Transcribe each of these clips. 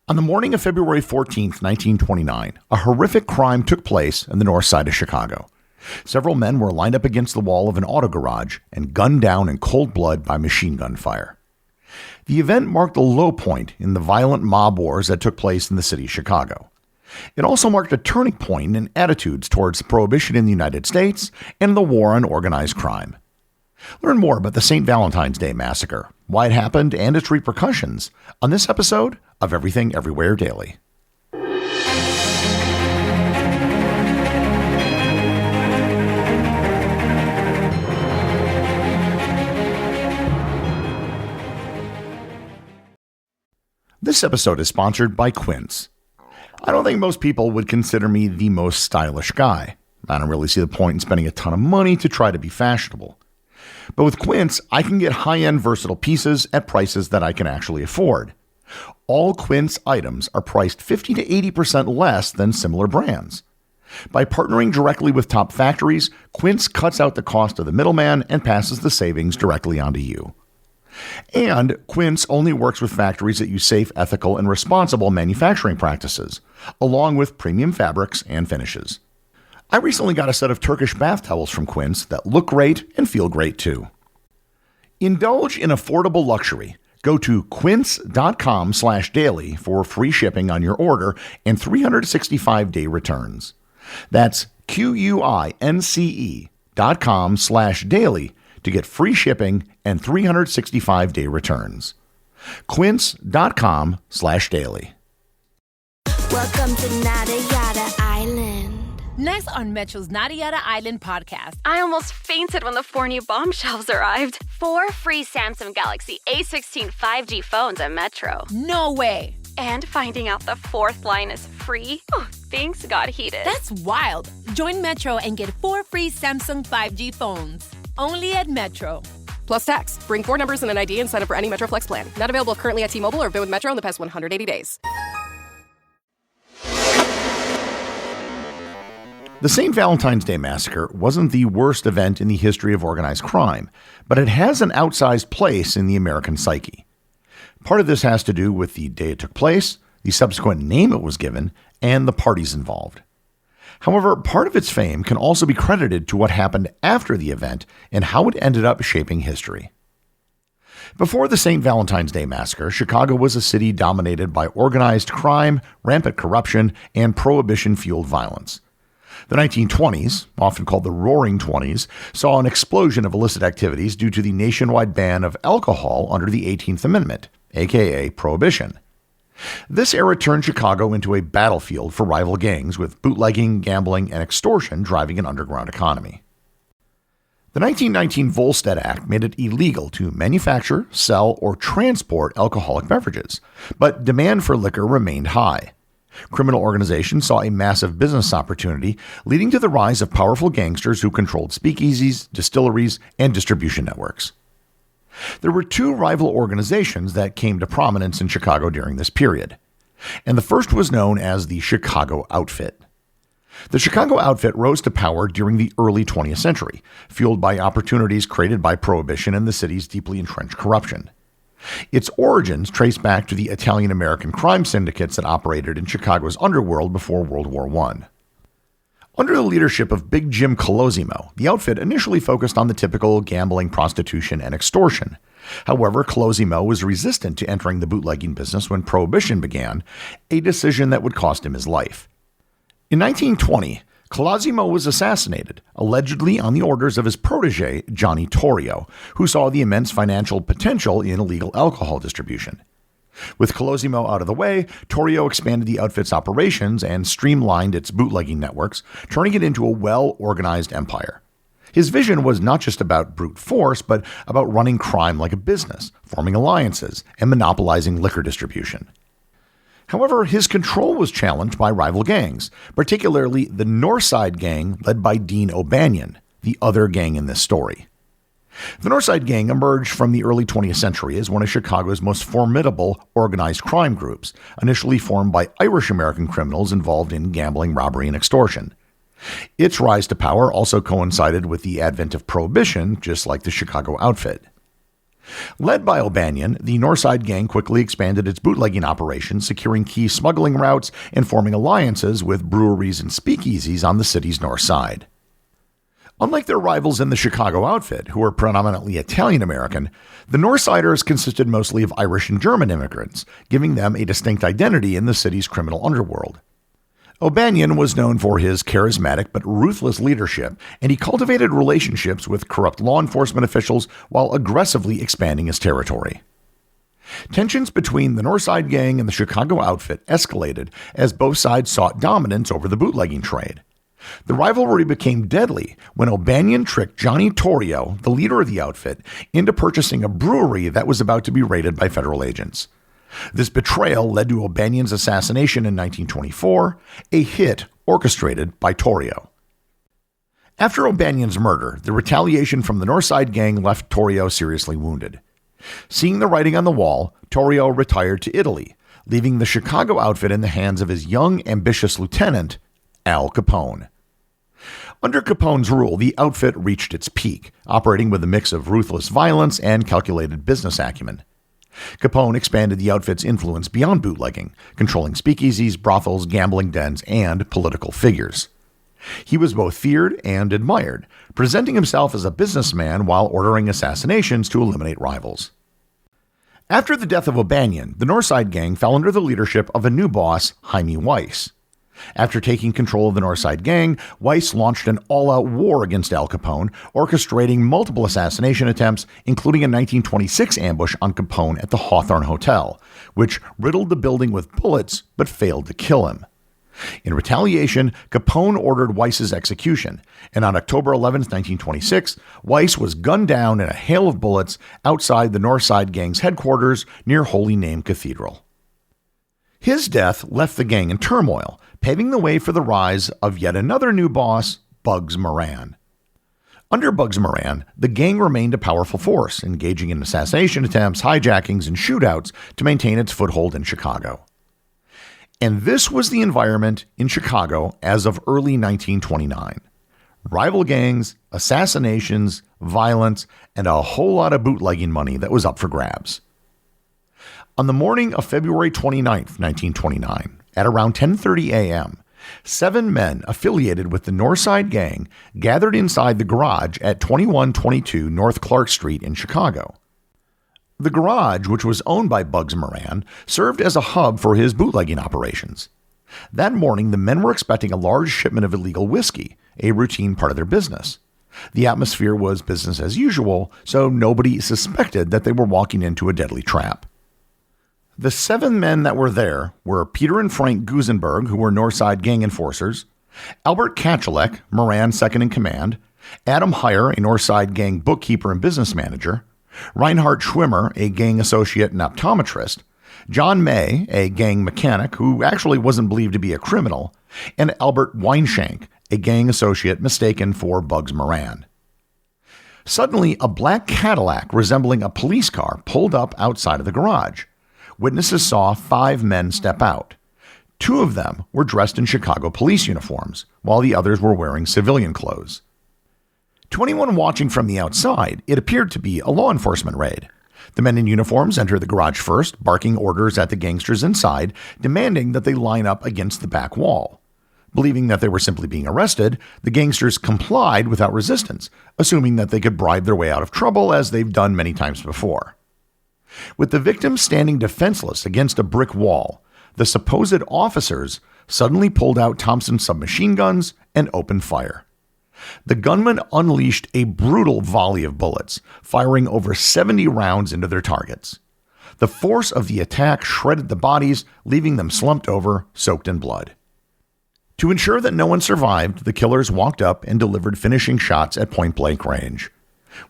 On the morning of February 14th, 1929, a horrific crime took place in the north side of Chicago. Several men were lined up against the wall of an auto garage and gunned down in cold blood by machine gun fire. The event marked a low point in the violent mob wars that took place in the city of Chicago. It also marked a turning point in attitudes towards prohibition in the United States and the war on organized crime. Learn more about the St. Valentine's Day Massacre, why it happened, and its repercussions on this episode of Everything Everywhere Daily. This episode is sponsored by Quince. I don't think most people would consider me the most stylish guy. I don't really see the point in spending a ton of money to try to be fashionable. But with Quince, I can get high-end versatile pieces at prices that I can actually afford. All Quince items are priced 50 to 80% less than similar brands. By partnering directly with top factories, Quince cuts out the cost of the middleman and passes the savings directly onto you. And Quince only works with factories that use safe, ethical, and responsible manufacturing practices, along with premium fabrics and finishes. I recently got a set of Turkish bath towels from Quince that look great and feel great too. Indulge in affordable luxury. Go to quince.com/daily for free shipping on your order and 365-day returns. That's QUINCE.com/daily to get free shipping and 365-day returns. Quince.com/daily. Welcome to Nada Yada Island. Next on Metro's Nada Yada Island podcast. I almost fainted when the 4 new bomb shelves arrived. 4 free Samsung Galaxy A16 5G phones at Metro. No way. And finding out the 4th line is free. Oh, things got heated. That's wild. Join Metro and get 4 free Samsung 5G phones. Only at Metro. Plus tax. Bring 4 numbers and an ID and sign up for any Metro Flex plan. Not available currently at T-Mobile or have been with Metro in the past 180 days. The St. Valentine's Day Massacre wasn't the worst event in the history of organized crime, but it has an outsized place in the American psyche. Part of this has to do with the day it took place, the subsequent name it was given, and the parties involved. However, part of its fame can also be credited to what happened after the event and how it ended up shaping history. Before the St. Valentine's Day Massacre, Chicago was a city dominated by organized crime, rampant corruption, and prohibition-fueled violence. The 1920s, often called the Roaring Twenties, saw an explosion of illicit activities due to the nationwide ban of alcohol under the 18th Amendment, aka Prohibition. This era turned Chicago into a battlefield for rival gangs, with bootlegging, gambling, and extortion driving an underground economy. The 1919 Volstead Act made it illegal to manufacture, sell, or transport alcoholic beverages, but demand for liquor remained high. Criminal organizations saw a massive business opportunity, leading to the rise of powerful gangsters who controlled speakeasies, distilleries, and distribution networks. There were 2 rival organizations that came to prominence in Chicago during this period, and the first was known as the Chicago Outfit. The Chicago Outfit rose to power during the early 20th century, fueled by opportunities created by Prohibition and the city's deeply entrenched corruption. Its origins trace back to the Italian-American crime syndicates that operated in Chicago's underworld before World War I. Under the leadership of Big Jim Colosimo, the outfit initially focused on the typical gambling, prostitution, and extortion. However, Colosimo was resistant to entering the bootlegging business when Prohibition began, a decision that would cost him his life. In 1920, Colosimo was assassinated, allegedly on the orders of his protege, Johnny Torrio, who saw the immense financial potential in illegal alcohol distribution. With Colosimo out of the way, Torrio expanded the outfit's operations and streamlined its bootlegging networks, turning it into a well-organized empire. His vision was not just about brute force, but about running crime like a business, forming alliances, and monopolizing liquor distribution. However, his control was challenged by rival gangs, particularly the Northside Gang led by Dean O'Banion, the other gang in this story. The Northside Gang emerged from the early 20th century as one of Chicago's most formidable organized crime groups, initially formed by Irish-American criminals involved in gambling, robbery, and extortion. Its rise to power also coincided with the advent of Prohibition, just like the Chicago Outfit. Led by O'Banion, the Northside Gang quickly expanded its bootlegging operations, securing key smuggling routes and forming alliances with breweries and speakeasies on the city's north side. Unlike their rivals in the Chicago outfit, who were predominantly Italian-American, the Northsiders consisted mostly of Irish and German immigrants, giving them a distinct identity in the city's criminal underworld. O'Banion was known for his charismatic but ruthless leadership, and he cultivated relationships with corrupt law enforcement officials while aggressively expanding his territory. Tensions between the Northside Gang and the Chicago outfit escalated as both sides sought dominance over the bootlegging trade. The rivalry became deadly when O'Banion tricked Johnny Torrio, the leader of the outfit, into purchasing a brewery that was about to be raided by federal agents. This betrayal led to O'Banion's assassination in 1924, a hit orchestrated by Torrio. After O'Banion's murder, the retaliation from the Northside Gang left Torrio seriously wounded. Seeing the writing on the wall, Torrio retired to Italy, leaving the Chicago outfit in the hands of his young, ambitious lieutenant, Al Capone. Under Capone's rule, the outfit reached its peak, operating with a mix of ruthless violence and calculated business acumen. Capone expanded the outfit's influence beyond bootlegging, controlling speakeasies, brothels, gambling dens, and political figures. He was both feared and admired, presenting himself as a businessman while ordering assassinations to eliminate rivals. After the death of O'Banion, the Northside Gang fell under the leadership of a new boss, Jaime Weiss. After taking control of the Northside Gang, Weiss launched an all-out war against Al Capone, orchestrating multiple assassination attempts, including a 1926 ambush on Capone at the Hawthorne Hotel, which riddled the building with bullets but failed to kill him. In retaliation, Capone ordered Weiss's execution, and on October 11, 1926, Weiss was gunned down in a hail of bullets outside the Northside Gang's headquarters near Holy Name Cathedral. His death left the gang in turmoil, paving the way for the rise of yet another new boss, Bugs Moran. Under Bugs Moran, the gang remained a powerful force, engaging in assassination attempts, hijackings, and shootouts to maintain its foothold in Chicago. And this was the environment in Chicago as of early 1929. Rival gangs, assassinations, violence, and a whole lot of bootlegging money that was up for grabs. On the morning of February 29, 1929, at around 10:30 a.m., 7 men affiliated with the Northside Gang gathered inside the garage at 2122 North Clark Street in Chicago. The garage, which was owned by Bugs Moran, served as a hub for his bootlegging operations. That morning, the men were expecting a large shipment of illegal whiskey, a routine part of their business. The atmosphere was business as usual, so nobody suspected that they were walking into a deadly trap. The 7 men that were there were Peter and Frank Gusenberg, who were Northside Gang enforcers, Albert Kachalek, Moran's second-in-command, Adam Heyer, a Northside Gang bookkeeper and business manager, Reinhard Schwimmer, a gang associate and optometrist, John May, a gang mechanic who actually wasn't believed to be a criminal, and Albert Weinshank, a gang associate mistaken for Bugs Moran. Suddenly, a black Cadillac resembling a police car pulled up outside of the garage. Witnesses saw 5 men step out. 2 of them were dressed in Chicago police uniforms, while the others were wearing civilian clothes. To anyone watching from the outside, it appeared to be a law enforcement raid. The men in uniforms entered the garage first, barking orders at the gangsters inside, demanding that they line up against the back wall. Believing that they were simply being arrested, the gangsters complied without resistance, assuming that they could bribe their way out of trouble as they've done many times before. With the victim standing defenseless against a brick wall, the supposed officers suddenly pulled out Thompson submachine guns and opened fire. The gunmen unleashed a brutal volley of bullets, firing over 70 rounds into their targets. The force of the attack shredded the bodies, leaving them slumped over, soaked in blood. To ensure that no one survived, the killers walked up and delivered finishing shots at point-blank range.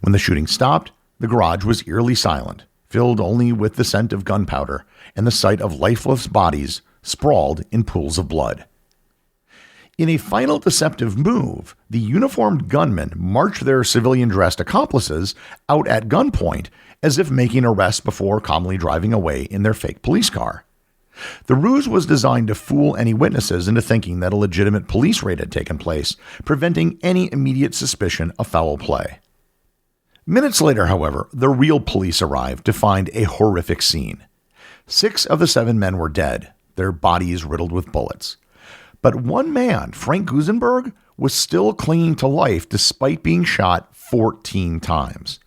When the shooting stopped, the garage was eerily silent, filled only with the scent of gunpowder and the sight of lifeless bodies sprawled in pools of blood. In a final deceptive move, the uniformed gunmen marched their civilian-dressed accomplices out at gunpoint as if making arrests before calmly driving away in their fake police car. The ruse was designed to fool any witnesses into thinking that a legitimate police raid had taken place, preventing any immediate suspicion of foul play. Minutes later, however, the real police arrived to find a horrific scene. 6 of the 7 men were dead, their bodies riddled with bullets. But one man, Frank Gusenberg, was still clinging to life despite being shot 14 times.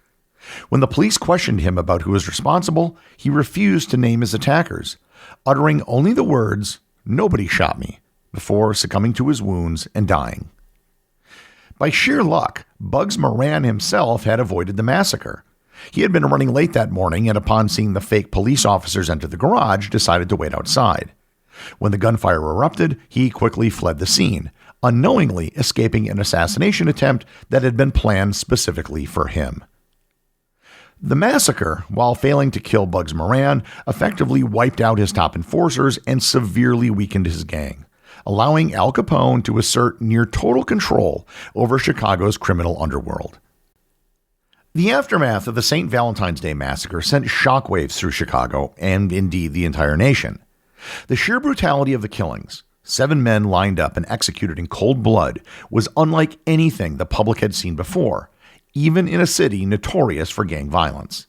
When the police questioned him about who was responsible, he refused to name his attackers, uttering only the words, "Nobody shot me," before succumbing to his wounds and dying. By sheer luck, Bugs Moran himself had avoided the massacre. He had been running late that morning and upon seeing the fake police officers enter the garage, decided to wait outside. When the gunfire erupted, he quickly fled the scene, unknowingly escaping an assassination attempt that had been planned specifically for him. The massacre, while failing to kill Bugs Moran, effectively wiped out his top enforcers and severely weakened his gang, allowing Al Capone to assert near total control over Chicago's criminal underworld. The aftermath of the St. Valentine's Day massacre sent shockwaves through Chicago and indeed the entire nation. The sheer brutality of the killings, 7 men lined up and executed in cold blood, was unlike anything the public had seen before, even in a city notorious for gang violence.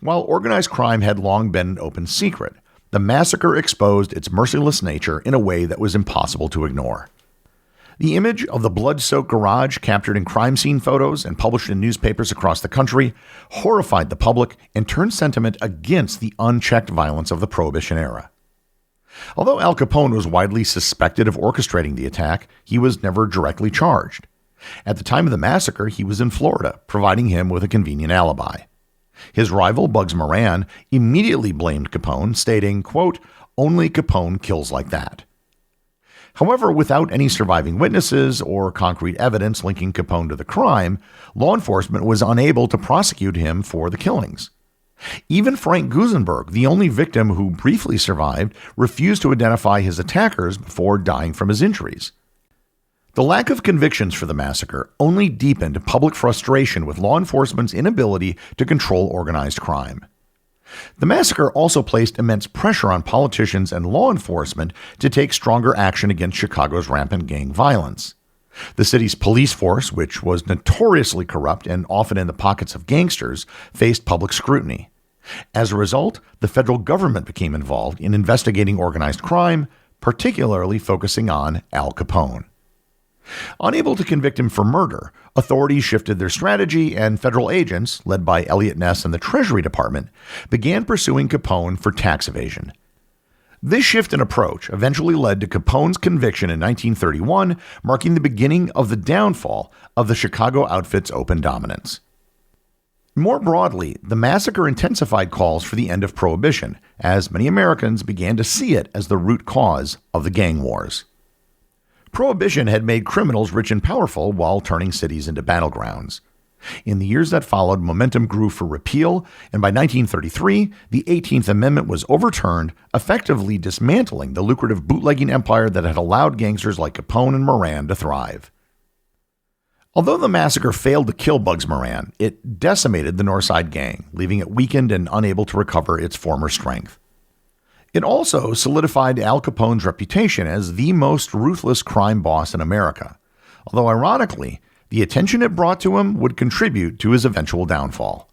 While organized crime had long been an open secret, the massacre exposed its merciless nature in a way that was impossible to ignore. The image of the blood-soaked garage captured in crime scene photos and published in newspapers across the country horrified the public and turned sentiment against the unchecked violence of the Prohibition era. Although Al Capone was widely suspected of orchestrating the attack, he was never directly charged. At the time of the massacre, he was in Florida, providing him with a convenient alibi. His rival, Bugs Moran, immediately blamed Capone, stating, quote, "Only Capone kills like that." However, without any surviving witnesses or concrete evidence linking Capone to the crime, law enforcement was unable to prosecute him for the killings. Even Frank Gusenberg, the only victim who briefly survived, refused to identify his attackers before dying from his injuries. The lack of convictions for the massacre only deepened public frustration with law enforcement's inability to control organized crime. The massacre also placed immense pressure on politicians and law enforcement to take stronger action against Chicago's rampant gang violence. The city's police force, which was notoriously corrupt and often in the pockets of gangsters, faced public scrutiny. As a result, the federal government became involved in investigating organized crime, particularly focusing on Al Capone. Unable to convict him for murder, authorities shifted their strategy, and federal agents, led by Elliot Ness and the Treasury Department, began pursuing Capone for tax evasion. This shift in approach eventually led to Capone's conviction in 1931, marking the beginning of the downfall of the Chicago outfit's open dominance. More broadly, the massacre intensified calls for the end of Prohibition, as many Americans began to see it as the root cause of the gang wars. Prohibition had made criminals rich and powerful while turning cities into battlegrounds. In the years that followed, momentum grew for repeal, and by 1933, the 18th Amendment was overturned, effectively dismantling the lucrative bootlegging empire that had allowed gangsters like Capone and Moran to thrive. Although the massacre failed to kill Bugs Moran, it decimated the Northside Gang, leaving it weakened and unable to recover its former strength. It also solidified Al Capone's reputation as the most ruthless crime boss in America, although ironically, the attention it brought to him would contribute to his eventual downfall.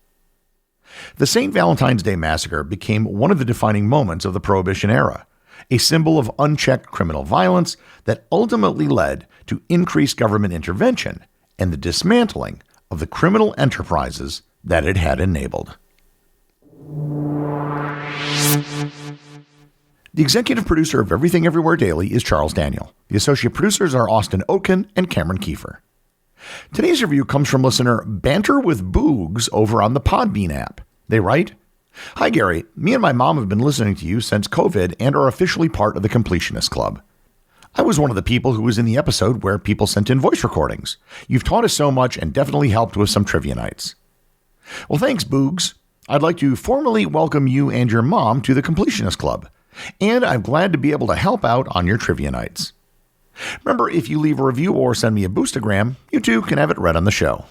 The St. Valentine's Day Massacre became one of the defining moments of the Prohibition era, a symbol of unchecked criminal violence that ultimately led to increased government intervention and the dismantling of the criminal enterprises that it had enabled. The executive producer of Everything Everywhere Daily is Charles Daniel. The associate producers are Austin Oatkin and Cameron Kiefer. Today's review comes from listener Banter with Boogs over on the Podbean app. They write, "Hi Gary, me and my mom have been listening to you since COVID and are officially part of the Completionist Club. I was one of the people who was in the episode where people sent in voice recordings. You've taught us so much and definitely helped with some trivia nights." Well, thanks, Boogs. I'd like to formally welcome you and your mom to the Completionist Club, and I'm glad to be able to help out on your trivia nights. Remember, if you leave a review or send me a boostagram, you too can have it read on the show.